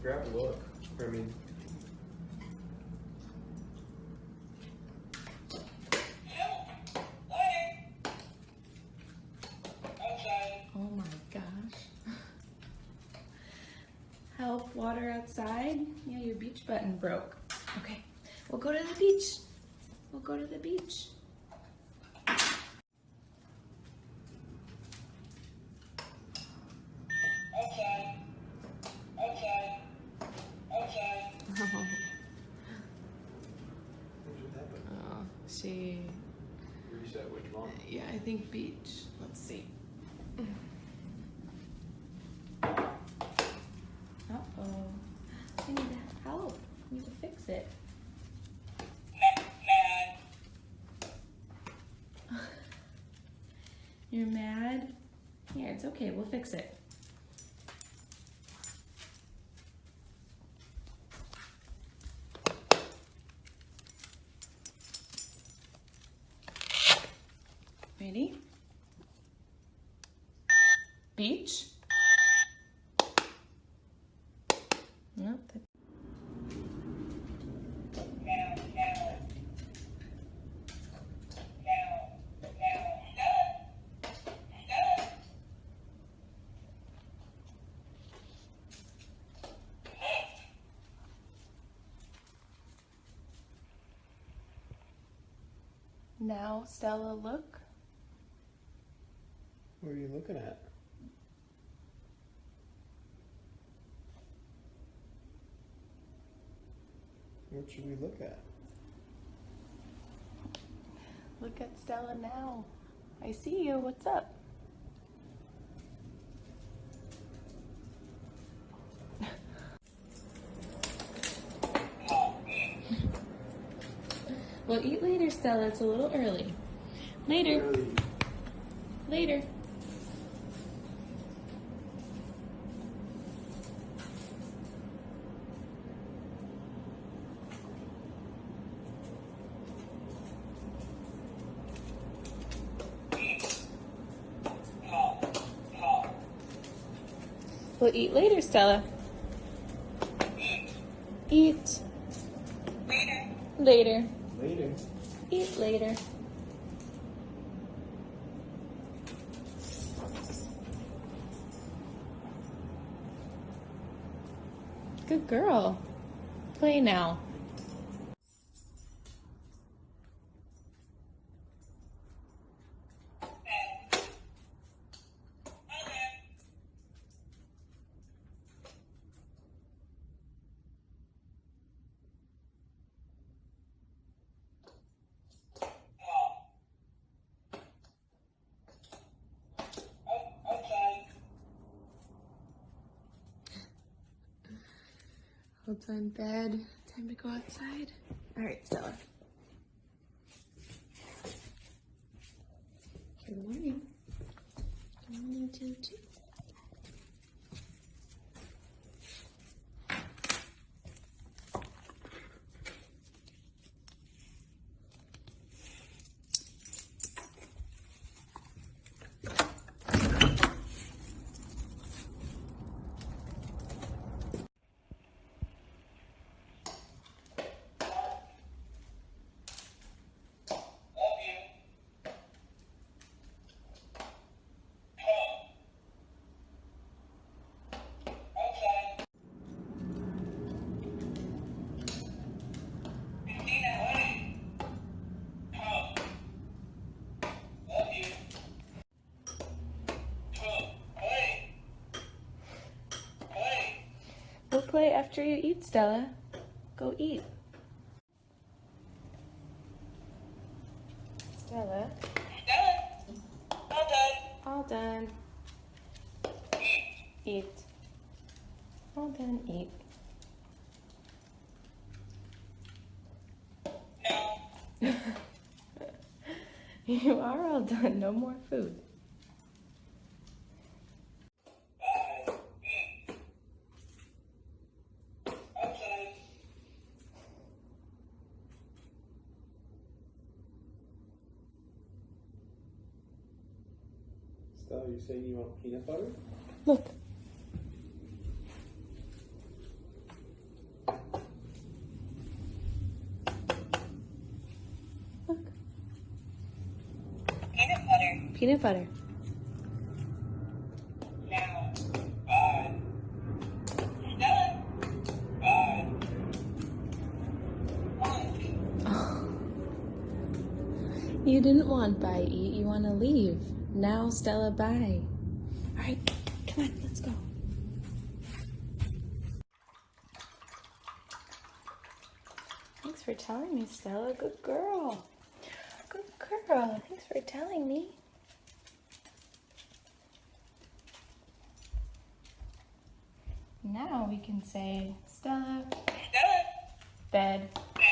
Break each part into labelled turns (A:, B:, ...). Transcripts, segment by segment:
A: Grab a look. I mean,
B: oh my gosh. Help, water outside? Yeah, your beach button broke. Okay, we'll go to the beach. We'll go to the beach. Oh, she...
A: reset which one?
B: Yeah, I think beach. Let's see. Uh-oh. I need help. I need to fix it. You're mad? Here, it's okay. We'll fix it. Ready? Beach? Nope. Now, Stella, look.
A: What are you looking at? What should we look at?
B: Look at Stella now. I see you. What's up? We'll eat later, Stella. It's a little early. Later.
A: Really?
B: Later. We'll eat later, Stella. Eat. Later.
A: Later.
B: Eat later. Good girl. Play now. All done bed. Time to go outside. All right, Stella. Good morning. Good morning to you too. We'll play after you eat, Stella. Go eat. Stella.
C: All done.
B: All done. Eat. All done, eat.
C: No.
B: You are all done. No more food.
C: Okay.
A: Stella, you saying you want peanut butter?
B: Look. Peanut butter.
C: Now. Bye. Done. Bye. Lunch.
B: You didn't want bye, eat. You want to leave. Now, Stella, bye. All right, come on, let's go. Thanks for telling me, Stella. Good girl. Good girl. Thanks for telling me. Now we can say, Stella,
C: Done.
B: bed.
C: Bed.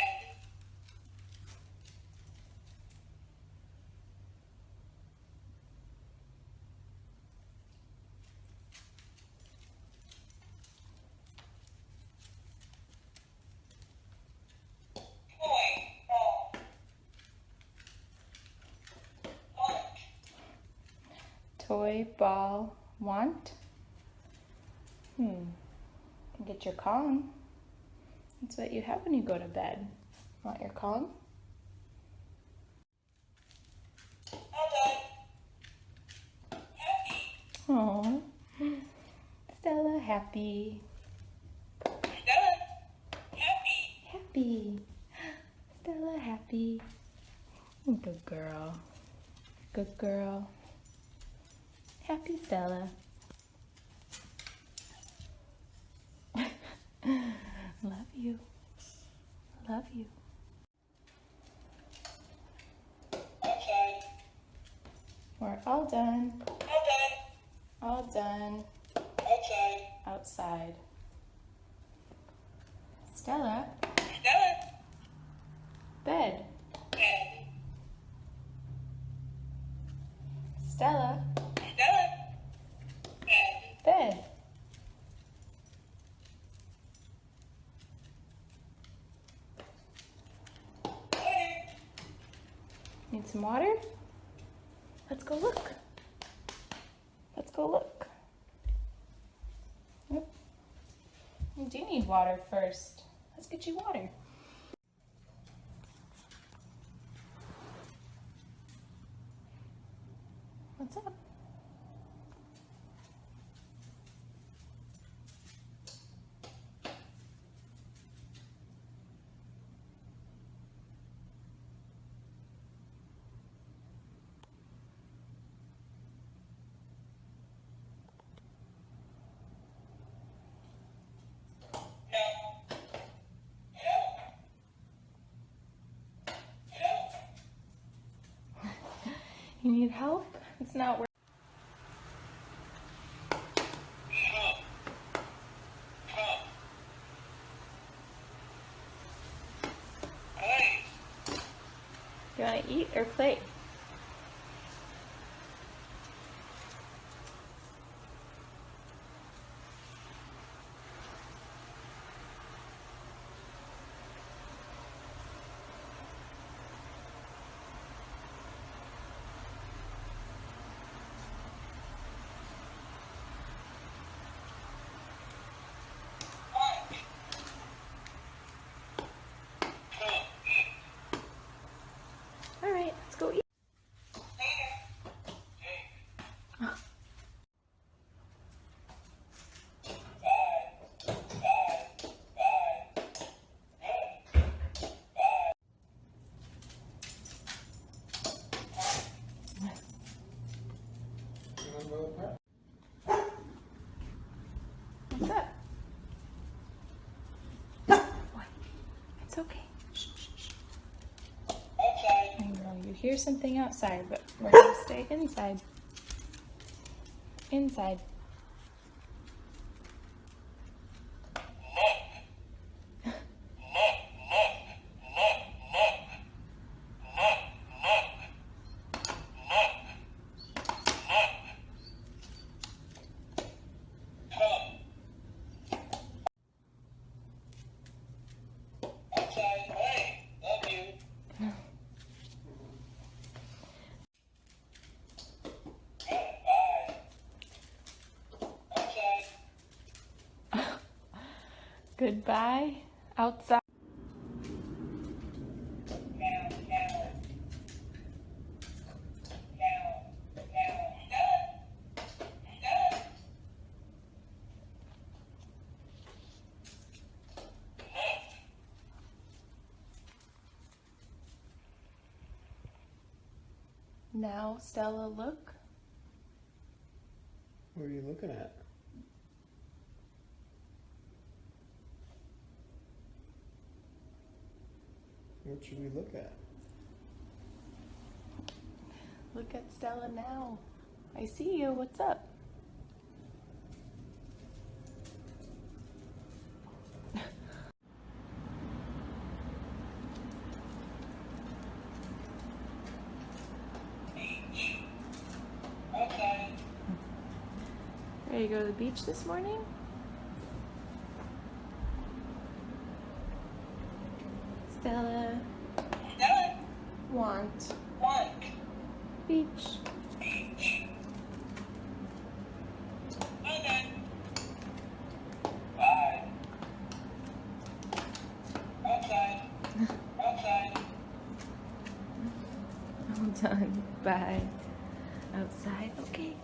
C: Toy. Ball. Lunch.
B: Toy, ball, want? Get your Kong. That's what you have when you go to bed. Want your Kong?
C: All done. Happy.
B: Oh, Stella, happy.
C: Done. Happy.
B: Happy. Stella, happy. Good girl. Good girl. Happy Stella. Love you. Love you.
C: Outside.
B: We're all done.
C: All done.
B: All done.
C: Outside.
B: Outside. Stella,
C: Done.
B: bed.
C: Bed.
B: Stella,
C: Done. Bed.
B: bed.
C: Water.
B: Need some water? Let's go look. Let's go look. Yep. You do need water first. Let's get you water. What's up? You need help? It's not working.
C: Play.
B: You want to eat or play?
C: Lunch.
B: All right, let's go eat.
A: You wanna go with her?
B: What's up? What? It's okay. Shh, shh, shh.
C: Outside.
B: I know you hear something outside, but we're gonna stay inside. Inside.
C: Outside. Play. Love you. Bye. Outside.
B: Goodbye. Outside.
C: Now. Now. Now.
B: Now, Stella, look.
A: What are you looking at? What should we look at?
B: Look at Stella now. I see you. What's up?
C: Beach. Outside.
B: Ready to go to the beach this morning? Stella,
C: Done.
B: want
C: One.
B: beach.
C: Beach. Okay. Bye. Outside. Outside.
B: All done. Bye. Outside. Okay.